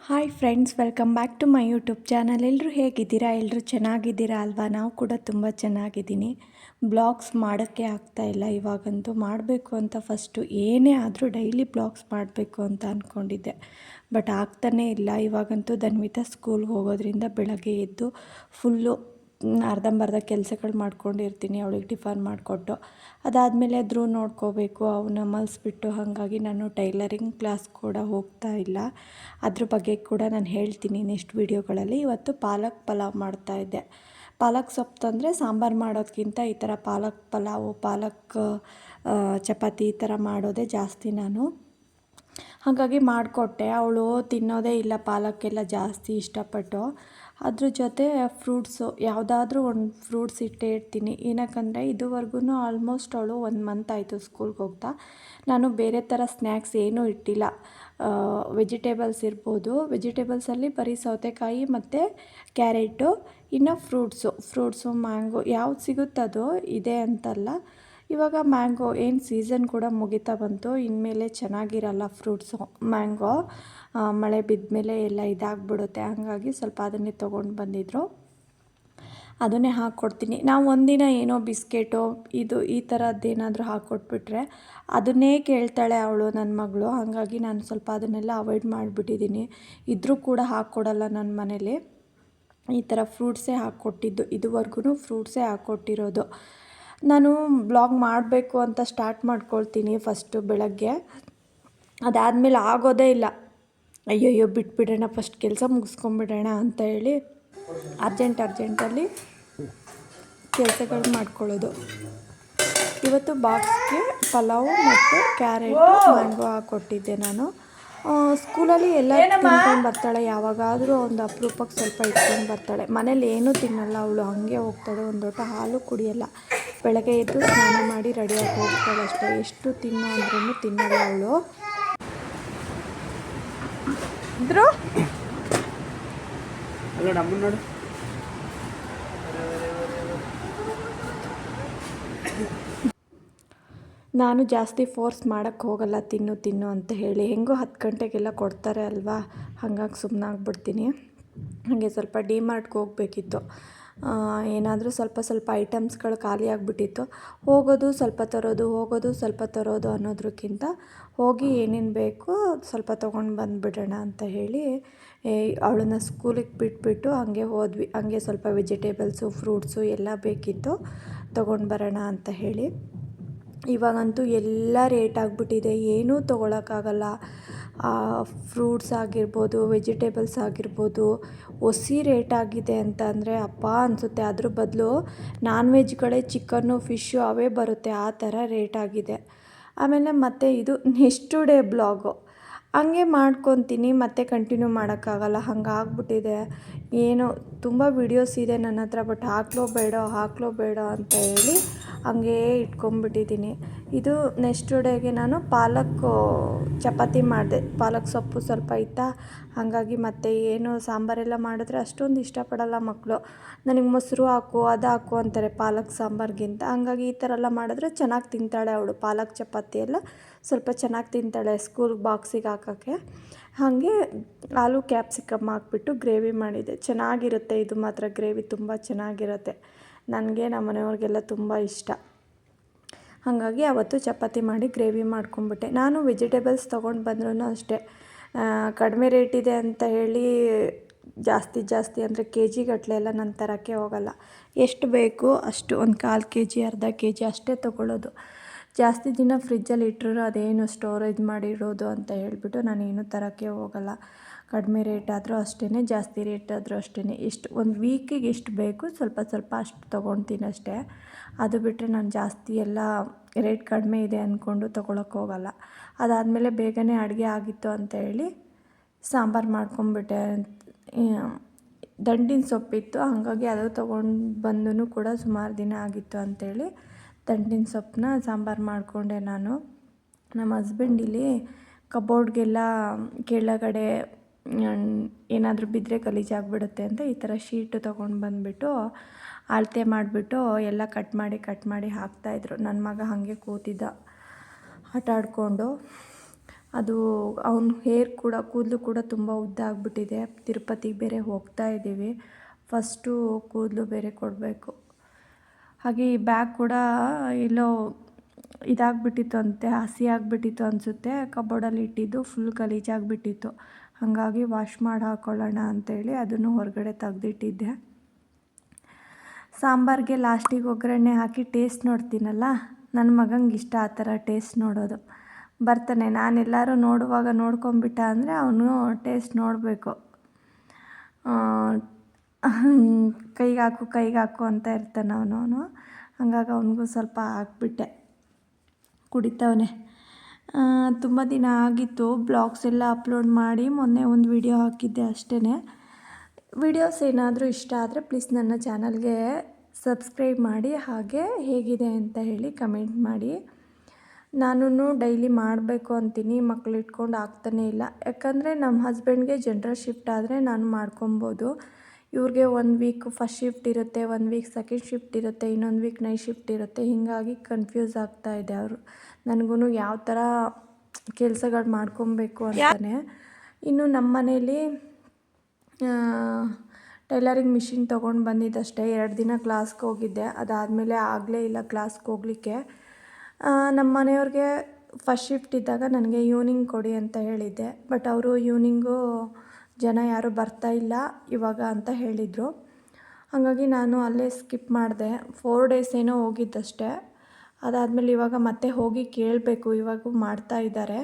Hi friends, welcome back to my YouTube channel. ಎಲ್ಲರೂ ಹೇಗಿದ್ದೀರಾ? ಎಲ್ಲರೂ ಚೆನ್ನಾಗಿದ್ದೀರಾ ಅಲ್ವಾ? ನಾವು ಕೂಡ ತುಂಬ ಚೆನ್ನಾಗಿದ್ದೀನಿ. ಬ್ಲಾಗ್ಸ್ ಮಾಡೋಕ್ಕೆ ಆಗ್ತಾಯಿಲ್ಲ ಇವಾಗಂತೂ. ಮಾಡಬೇಕು ಅಂತ ಫಸ್ಟು ಏನೇ ಆದರೂ ಡೈಲಿ ಬ್ಲಾಗ್ಸ್ ಮಾಡಬೇಕು ಅಂತ ಅಂದ್ಕೊಂಡಿದ್ದೆ, ಬಟ್ ಆಗ್ತಾನೇ ಇಲ್ಲ. ಇವಾಗಂತೂ ಧನ್ವಿತಾ ಸ್ಕೂಲ್ಗೆ ಹೋಗೋದ್ರಿಂದ ಬೆಳಗ್ಗೆ ಎದ್ದು ಫುಲ್ಲು ಅರ್ಧಂಬರ್ಧ ಕೆಲಸಗಳು ಮಾಡ್ಕೊಂಡಿರ್ತೀನಿ. ಅವಳಿಗೆ ಟಿಫನ್ ಮಾಡಿಕೊಟ್ಟು ಅದಾದಮೇಲೆ ಆದರೂ ನೋಡ್ಕೋಬೇಕು, ಅವನ್ನ ಮಲಿಸ್ಬಿಟ್ಟು. ಹಾಗಾಗಿ ನಾನು ಟೈಲರಿಂಗ್ ಕ್ಲಾಸ್ ಕೂಡ ಹೋಗ್ತಾ ಇಲ್ಲ. ಅದ್ರ ಬಗ್ಗೆ ಕೂಡ ನಾನು ಹೇಳ್ತೀನಿ ನೆಕ್ಸ್ಟ್ ವೀಡಿಯೋಗಳಲ್ಲಿ. ಇವತ್ತು ಪಾಲಕ್ ಪಲಾವ್ ಮಾಡ್ತಾಯಿದ್ದೆ. ಪಾಲಕ್ ಸೊಪ್ಪು ತಂದರೆ ಸಾಂಬಾರು ಮಾಡೋದಕ್ಕಿಂತ ಈ ಥರ ಪಾಲಕ್ ಪಲಾವು, ಪಾಲಕ್ ಚಪಾತಿ ಈ ಥರ ಮಾಡೋದೇ ಜಾಸ್ತಿ ನಾನು. ಹಾಗಾಗಿ ಮಾಡಿಕೊಟ್ಟೆ. ಅವಳು ತಿನ್ನೋದೇ ಇಲ್ಲ ಪಾಲಕ್ಕೆಲ್ಲ ಜಾಸ್ತಿ ಇಷ್ಟಪಟ್ಟು. ಅದ್ರ ಜೊತೆ ಫ್ರೂಟ್ಸು ಯಾವುದಾದ್ರೂ ಒಂದು ಫ್ರೂಟ್ಸ್ ಇಟ್ಟೇ ಇರ್ತೀನಿ. ಏನಕ್ಕಂದರೆ ಇದುವರೆಗೂ ಆಲ್ಮೋಸ್ಟ್ ಅವಳು 1 ಮಂತ್ ಆಯಿತು ಸ್ಕೂಲ್ಗೆ ಹೋಗ್ತಾ. ನಾನು ಬೇರೆ ಥರ ಸ್ನ್ಯಾಕ್ಸ್ ಏನೂ ಇಟ್ಟಿಲ್ಲ. ವೆಜಿಟೇಬಲ್ಸ್ ಇರ್ಬೋದು, ವೆಜಿಟೇಬಲ್ಸಲ್ಲಿ ಬರೀ ಸೌತೆಕಾಯಿ ಮತ್ತು ಕ್ಯಾರೆಟು, ಇನ್ನು ಫ್ರೂಟ್ಸು ಮ್ಯಾಂಗೋ ಯಾವ್ದು ಸಿಗುತ್ತದೋ ಇದೆ ಅಂತಲ್ಲ. ಇವಾಗ ಮ್ಯಾಂಗೋ ಏನು ಸೀಸನ್ ಕೂಡ ಮುಗಿತಾ ಬಂತು. ಇನ್ಮೇಲೆ ಚೆನ್ನಾಗಿರಲ್ಲ ಫ್ರೂಟ್ಸು. ಮ್ಯಾಂಗೋ ಮಳೆ ಬಿದ್ದ ಮೇಲೆ ಎಲ್ಲ ಇದಾಗ್ಬಿಡುತ್ತೆ. ಹಾಗಾಗಿ ಸ್ವಲ್ಪ ಅದನ್ನೇ ತೊಗೊಂಡು ಬಂದಿದ್ದರು, ಅದನ್ನೇ ಹಾಕ್ಕೊಡ್ತೀನಿ. ನಾವು ಒಂದಿನ ಏನೋ ಬಿಸ್ಕೆಟು ಈ ಥರದ್ದೇನಾದರೂ ಹಾಕ್ಕೊಟ್ಬಿಟ್ರೆ ಅದನ್ನೇ ಕೇಳ್ತಾಳೆ ಅವಳು, ನನ್ನ ಮಗಳು. ಹಾಗಾಗಿ ನಾನು ಸ್ವಲ್ಪ ಅದನ್ನೆಲ್ಲ ಅವಾಯ್ಡ್ ಮಾಡಿಬಿಟ್ಟಿದ್ದೀನಿ. ಇದ್ರೂ ಕೂಡ ಹಾಕ್ಕೊಡಲ್ಲ ನನ್ನ ಮನೇಲಿ. ಈ ಥರ ಫ್ರೂಟ್ಸೇ ಹಾಕ್ಕೊಟ್ಟಿದ್ದು, ಇದುವರೆಗೂ ಫ್ರೂಟ್ಸೇ ಹಾಕ್ಕೊಟ್ಟಿರೋದು. ನಾನು ಬ್ಲಾಗ್ ಮಾಡಬೇಕು ಅಂತ ಸ್ಟಾರ್ಟ್ ಮಾಡ್ಕೊಳ್ತೀನಿ ಫಸ್ಟು ಬೆಳಗ್ಗೆ. ಅದಾದಮೇಲೆ ಆಗೋದೇ ಇಲ್ಲ. ಅಯ್ಯಯ್ಯೋ ಬಿಟ್ಬಿಡೋಣ, ಫಸ್ಟ್ ಕೆಲಸ ಮುಗಿಸ್ಕೊಂಬಿಡೋಣ ಅಂತ ಹೇಳಿ ಅರ್ಜೆಂಟಲ್ಲಿ ಕೆಲಸಗಳು ಮಾಡ್ಕೊಳ್ಳೋದು. ಇವತ್ತು ಬಾಕ್ಸ್ಗೆ ಪಲಾವು ಮತ್ತು ಕ್ಯಾರೆಟು ಮ್ಯಾಂಗೋ ಹಾಕ್ಕೊಟ್ಟಿದ್ದೆ ನಾನು. ಸ್ಕೂಲಲ್ಲಿ ಎಲ್ಲ ತಿನ್ಕೊಂಡು ಬರ್ತಾಳೆ. ಯಾವಾಗಾದರೂ ಒಂದು ಅಪರೂಪಕ್ಕೆ ಸ್ವಲ್ಪ ಇಟ್ಕೊಂಡು ಬರ್ತಾಳೆ. ಮನೇಲಿ ಏನೂ ತಿನ್ನಲ್ಲ ಅವಳು, ಹಾಗೆ ಹೋಗ್ತಾಳೆ. ಒಂದು ಲೋಟ ಹಾಲು ಕುಡಿಯಲ್ಲ. ಬೆಳಗ್ಗೆ ಎದ್ದು ಸ್ನಾನ ಮಾಡಿ ರೆಡಿಯಾಗಿ ಹೋಗ್ತಾಳೆ ಅಷ್ಟೇ. ಎಷ್ಟು ತಿನ್ನು ಅಂದ್ರೂ ತಿನ್ನಲ್ಲ ಅವಳು. ಇದ್ರು ನೋಡು, ನಾನು ಜಾಸ್ತಿ ಫೋರ್ಸ್ ಮಾಡೋಕ್ಕೆ ಹೋಗಲ್ಲ, ತಿನ್ನು ಅಂತ ಹೇಳಿ. ಹೆಂಗೋ 10 ಗಂಟೆಗೆಲ್ಲ ಕೊಡ್ತಾರೆ ಅಲ್ವಾ, ಹಾಗಾಗಿ ಸುಮ್ಮನಾಗ್ಬಿಡ್ತೀನಿ. ಹಾಗೆ ಸ್ವಲ್ಪ ಡಿಮಾರ್ಟ್ಗೆ ಹೋಗಬೇಕಿತ್ತು. ಏನಾದರೂ ಸ್ವಲ್ಪ ಐಟಮ್ಸ್ಗಳು ಖಾಲಿ ಆಗಿಬಿಟ್ಟಿತ್ತು. ಹೋಗೋದು ಸ್ವಲ್ಪ ತರೋದು ಅನ್ನೋದಕ್ಕಿಂತ ಹೋಗಿ ಏನೇನು ಬೇಕೋ ಸ್ವಲ್ಪ ತೊಗೊಂಡು ಬಂದುಬಿಡೋಣ ಅಂತ ಹೇಳಿ ಅವಳನ್ನ ಸ್ಕೂಲಿಗೆ ಬಿಟ್ಬಿಟ್ಟು ಹಾಗೆ ಹೋದ್ವಿ. ಹಾಗೆ ಸ್ವಲ್ಪ ವೆಜಿಟೇಬಲ್ಸು, ಫ್ರೂಟ್ಸು ಎಲ್ಲ ಬೇಕಿತ್ತು, ತೊಗೊಂಡು ಬರೋಣ ಅಂತ ಹೇಳಿ. ಇವಾಗಂತೂ ಎಲ್ಲ ರೇಟ್ ಆಗಿಬಿಟ್ಟಿದೆ, ಏನೂ ತೊಗೊಳಕ್ಕಾಗಲ್ಲ. ಫ್ರೂಟ್ಸ್ ಆಗಿರ್ಬೋದು, ವೆಜಿಟೇಬಲ್ಸ್ ಆಗಿರ್ಬೋದು, ಒಸಿ ರೇಟ್ ಆಗಿದೆ ಅಂತ ಅಂದರೆ ಅಪ್ಪ ಅನಿಸುತ್ತೆ. ಅದ್ರ ಬದಲು ನಾನ್ ವೆಜ್ಗಳೇ ಚಿಕನ್ನು, ಫಿಶ್ಶು ಅವೇ ಬರುತ್ತೆ, ಆ ಥರ ರೇಟ್ ಆಗಿದೆ. ಆಮೇಲೆ ಮತ್ತೆ ಇದು ನೆಕ್ಸ್ಟ್ ಡೇ ಬ್ಲಾಗು ಹಂಗೆ ಮಾಡ್ಕೊತೀನಿ, ಮತ್ತೆ ಕಂಟಿನ್ಯೂ ಮಾಡೋಕ್ಕಾಗಲ್ಲ, ಹಂಗಾಗ್ಬಿಟ್ಟಿದೆ. ಏನೋ ತುಂಬ ವೀಡಿಯೋಸ್ ಇದೆ ನನ್ನ ಹತ್ರ, ಬಟ್ ಹಾಕ್ಲೋ ಬೇಡ ಅಂತ ಹೇಳಿ ಹಂಗೇ ಇಟ್ಕೊಂಡ್ಬಿಟ್ಟಿದ್ದೀನಿ. ಇದು ನೆಕ್ಸ್ಟ್ ಡೇಗೆ ನಾನು ಪಾಲಕ್ ಚಪಾತಿ ಮಾಡಿದೆ. ಪಾಲಕ್ ಸೊಪ್ಪು ಸ್ವಲ್ಪ ಇತ್ತಾ, ಹಾಗಾಗಿ ಮತ್ತೆ ಏನು ಸಾಂಬಾರೆಲ್ಲ ಮಾಡಿದ್ರೆ ಅಷ್ಟೊಂದು ಇಷ್ಟಪಡಲ್ಲ ಮಕ್ಕಳು. ನನಗೆ ಮೊಸರು ಹಾಕು, ಅದು ಹಾಕು ಅಂತಾರೆ ಪಾಲಕ್ ಸಾಂಬಾರ್ಗಿಂತ. ಹಾಗಾಗಿ ಈ ಥರ ಎಲ್ಲ ಮಾಡಿದ್ರೆ ಚೆನ್ನಾಗಿ ತಿಂತಾಳೆ ಅವಳು. ಪಾಲಕ್ ಚಪಾತಿ ಎಲ್ಲ ಸ್ವಲ್ಪ ಚೆನ್ನಾಗಿ ತಿಂತಾಳೆ ಸ್ಕೂಲ್ ಬಾಕ್ಸಿಗೆ ಹಾಕೋಕ್ಕೆ. ಹಾಗೆ ಆಲೂ ಕ್ಯಾಪ್ಸಿಕಮ್ ಹಾಕ್ಬಿಟ್ಟು ಗ್ರೇವಿ ಮಾಡಿದೆ. ಚೆನ್ನಾಗಿರುತ್ತೆ ಇದು ಮಾತ್ರ, ಗ್ರೇವಿ ತುಂಬ ಚೆನ್ನಾಗಿರುತ್ತೆ. ನನಗೆ ನಮ್ಮ ಮನೆಯವ್ರಿಗೆಲ್ಲ ತುಂಬ ಇಷ್ಟ. ಹಾಗಾಗಿ ಅವತ್ತು ಚಪಾತಿ ಮಾಡಿ ಗ್ರೇವಿ ಮಾಡ್ಕೊಂಬಿಟ್ಟೆ. ನಾನು ವೆಜಿಟೇಬಲ್ಸ್ ತೊಗೊಂಡು ಬಂದ್ರೂ ಅಷ್ಟೇ, ಕಡಿಮೆ ರೇಟ್ ಇದೆ ಅಂತ ಹೇಳಿ ಜಾಸ್ತಿ ಅಂದರೆ ಕೆ ಜಿ ಗಟ್ಟಲೆ ಎಲ್ಲ ನಾನು ತರೋಕ್ಕೆ ಹೋಗಲ್ಲ. ಎಷ್ಟು ಬೇಕು ಅಷ್ಟು, ಒಂದು 1/4 kg, ಅರ್ಧ kg ಅಷ್ಟೇ ತೊಗೊಳ್ಳೋದು. ಜಾಸ್ತಿ ದಿನ ಫ್ರಿಜ್ಜಲ್ಲಿ ಇಟ್ಟರು ಅದೇನು ಸ್ಟೋರೇಜ್ ಮಾಡಿಡೋದು ಅಂತ ಹೇಳಿಬಿಟ್ಟು ನಾನೇನು ತರೋಕ್ಕೆ ಹೋಗಲ್ಲ. ಕಡಿಮೆ ರೇಟ್ ಆದರೂ ಅಷ್ಟೇ, ಜಾಸ್ತಿ ರೇಟ್ ಆದರೂ ಅಷ್ಟೇ. ಎಷ್ಟು ಒಂದು ವೀಕಿಗೆ ಎಷ್ಟು ಬೇಕು ಸ್ವಲ್ಪ ಅಷ್ಟು ತೊಗೊಳ್ತೀನಿ ಅಷ್ಟೇ. ಅದು ಬಿಟ್ಟರೆ ನಾನು ಜಾಸ್ತಿ ಎಲ್ಲ ರೇಟ್ ಕಡಿಮೆ ಇದೆ ಅಂದ್ಕೊಂಡು ತೊಗೊಳಕ್ಕೆ ಹೋಗಲ್ಲ. ಅದಾದಮೇಲೆ ಬೇಗನೆ ಅಡುಗೆ ಆಗಿತ್ತು ಅಂತ ಹೇಳಿ ಸಾಂಬಾರು ಮಾಡ್ಕೊಂಬಿಟ್ಟೆ. ದಂಟಿನ ಸೊಪ್ಪಿತ್ತು, ಹಾಗಾಗಿ ಅದು ತೊಗೊಂಡು ಬಂದೂ ಕೂಡ ಸುಮಾರು ದಿನ ಆಗಿತ್ತು ಅಂಥೇಳಿ ದಂಟಿನ ಸೊಪ್ಪನ್ನ ಸಾಂಬಾರು ಮಾಡಿಕೊಂಡೆ ನಾನು. ನಮ್ಮ ಹಸ್ಬೆಂಡ್ ಇಲ್ಲಿ ಕಬೋರ್ಡ್ಗೆಲ್ಲ ಕೆಳಗಡೆ ಏನಾದರೂ ಬಿದ್ದರೆ ಗಲೀಜಾಗಿಬಿಡುತ್ತೆ ಅಂತ ಈ ಥರ ಶೀಟು ತೊಗೊಂಡು ಬಂದುಬಿಟ್ಟು ಅಳತೆ ಮಾಡಿಬಿಟ್ಟು ಎಲ್ಲ ಕಟ್ ಮಾಡಿ ಹಾಕ್ತಾಯಿದ್ರು. ನನ್ನ ಮಗ ಹಾಗೆ ಕೂತಿದ್ದ ಆಟ ಆಡಿಕೊಂಡು. ಅದು ಅವನ ಹೇರ್ ಕೂಡ ಕೂದಲು ಕೂಡ ತುಂಬ ಉದ್ದ ಆಗಿಬಿಟ್ಟಿದೆ. ತಿರುಪತಿಗೆ ಬೇರೆ ಹೋಗ್ತಾ ಇದ್ದೀವಿ. ಫಸ್ಟು ಕೂದಲು ಬೇರೆ ಕೊಡಬೇಕು. ಹಾಗೆ ಈ ಬ್ಯಾಗ್ ಕೂಡ ಎಲ್ಲೋ ಇದಾಗ್ಬಿಟ್ಟಿತ್ತು ಅಂತೆ, ಹಸಿ ಆಗಿಬಿಟ್ಟಿತ್ತು ಅನಿಸುತ್ತೆ. ಕಬೋರ್ಡಲ್ಲಿ ಇಟ್ಟಿದ್ದು ಫುಲ್ ಗಲೀಜಾಗಿಬಿಟ್ಟಿತ್ತು. ಹಾಗಾಗಿ ವಾಶ್ ಮಾಡಿ ಹಾಕ್ಕೊಳ್ಳೋಣ ಅಂತೇಳಿ ಅದನ್ನು ಹೊರಗಡೆ ತೆಗೆದಿಟ್ಟಿದ್ದೆ. ಸಾಂಬಾರಿಗೆ ಲಾಸ್ಟಿಗೆ ಒಗ್ಗರಣೆ ಹಾಕಿ ಟೇಸ್ಟ್ ನೋಡ್ತೀನಲ್ಲ, ನನ್ನ ಮಗಂಗೆ ಇಷ್ಟ ಆ ಥರ ಟೇಸ್ಟ್ ನೋಡೋದು. ಬರ್ತಾನೆ, ನಾನೆಲ್ಲರೂ ನೋಡುವಾಗ ನೋಡ್ಕೊಂಬಿಟ್ಟ ಅಂದರೆ ಅವನು ಟೇಸ್ಟ್ ನೋಡಬೇಕು. ಕೈಗೆ ಹಾಕು ಅಂತ ಇರ್ತಾನೆ ಅವನು. ಹಾಗಾಗಿ ಅವನಿಗೂ ಸ್ವಲ್ಪ ಹಾಕ್ಬಿಟ್ಟೆ. ಕುಡಿತವನೆ. ತುಂಬ ದಿನ ಆಗಿತ್ತು ಬ್ಲಾಗ್ಸ್ ಎಲ್ಲ ಅಪ್ಲೋಡ್ ಮಾಡಿ. ಮೊನ್ನೆ ಒಂದು ವಿಡಿಯೋ ಹಾಕಿದ್ದೆ ಅಷ್ಟೇ. ವಿಡಿಯೋಸ್ ಏನಾದರೂ ಇಷ್ಟ ಆದರೆ ಪ್ಲೀಸ್ ನನ್ನ ಚಾನಲ್ಗೆ ಸಬ್ಸ್ಕ್ರೈಬ್ ಮಾಡಿ, ಹಾಗೆ ಹೇಗಿದೆ ಅಂತ ಹೇಳಿ ಕಮೆಂಟ್ ಮಾಡಿ. ನಾನು ಡೈಲಿ ಮಾಡಬೇಕು ಅಂತೀನಿ, ಮಕ್ಳು ಇಟ್ಕೊಂಡು ಆಗ್ತಾನೇ ಇಲ್ಲ. ಯಾಕಂದರೆ ನಮ್ಮ ಹಸ್ಬೆಂಡ್ಗೆ ಜನರಲ್ ಶಿಫ್ಟ್ ಆದರೆ ನಾನು ಮಾಡ್ಕೊಬೋದು. ಇವ್ರಿಗೆ 1 ವೀಕ್ ಫಸ್ಟ್ ಶಿಫ್ಟ್ ಇರುತ್ತೆ, 1 ವೀಕ್ ಸೆಕೆಂಡ್ ಶಿಫ್ಟ್ ಇರುತ್ತೆ, ಇನ್ನೊಂದು ವೀಕ್ ನೈಟ್ ಶಿಫ್ಟ್ ಇರುತ್ತೆ. ಹೀಗಾಗಿ ಕನ್ಫ್ಯೂಸ್ ಆಗ್ತಾಯಿದೆ ಅವರು. ನನಗೂ ಯಾವ ಥರ ಕೆಲಸಗಳು ಮಾಡ್ಕೊಬೇಕು ಅಂತಲೇ. ಇನ್ನು ನಮ್ಮ ಮನೇಲಿ ಟೈಲರಿಂಗ್ ಮಿಷಿನ್ ತೊಗೊಂಡು ಬಂದಿದ್ದಷ್ಟೇ. 2 ದಿನ ಕ್ಲಾಸ್ಗೆ ಹೋಗಿದ್ದೆ. ಅದಾದಮೇಲೆ ಆಗಲೇ ಇಲ್ಲ ಕ್ಲಾಸ್ಗೆ ಹೋಗಲಿಕ್ಕೆ. ನಮ್ಮ ಮನೆಯವ್ರಿಗೆ ಫಸ್ಟ್ ಶಿಫ್ಟ್ ಇದ್ದಾಗ ನನಗೆ ಈವ್ನಿಂಗ್ ಕೊಡಿ ಅಂತ ಹೇಳಿದ್ದೆ. ಬಟ್ ಅವರು ಈವ್ನಿಂಗು ಜನ ಯಾರೂ ಬರ್ತಾ ಇಲ್ಲ ಇವಾಗ ಅಂತ ಹೇಳಿದರು. ಹಾಗಾಗಿ ನಾನು ಅಲ್ಲೇ ಸ್ಕಿಪ್ ಮಾಡಿದೆ. 4 ಡೇಸ್ ಏನೋ ಹೋಗಿದ್ದಷ್ಟೇ. ಅದಾದಮೇಲೆ ಇವಾಗ ಮತ್ತೆ ಹೋಗಿ ಕೇಳಬೇಕು. ಇವಾಗೂ ಮಾಡ್ತಾ ಇದ್ದಾರೆ.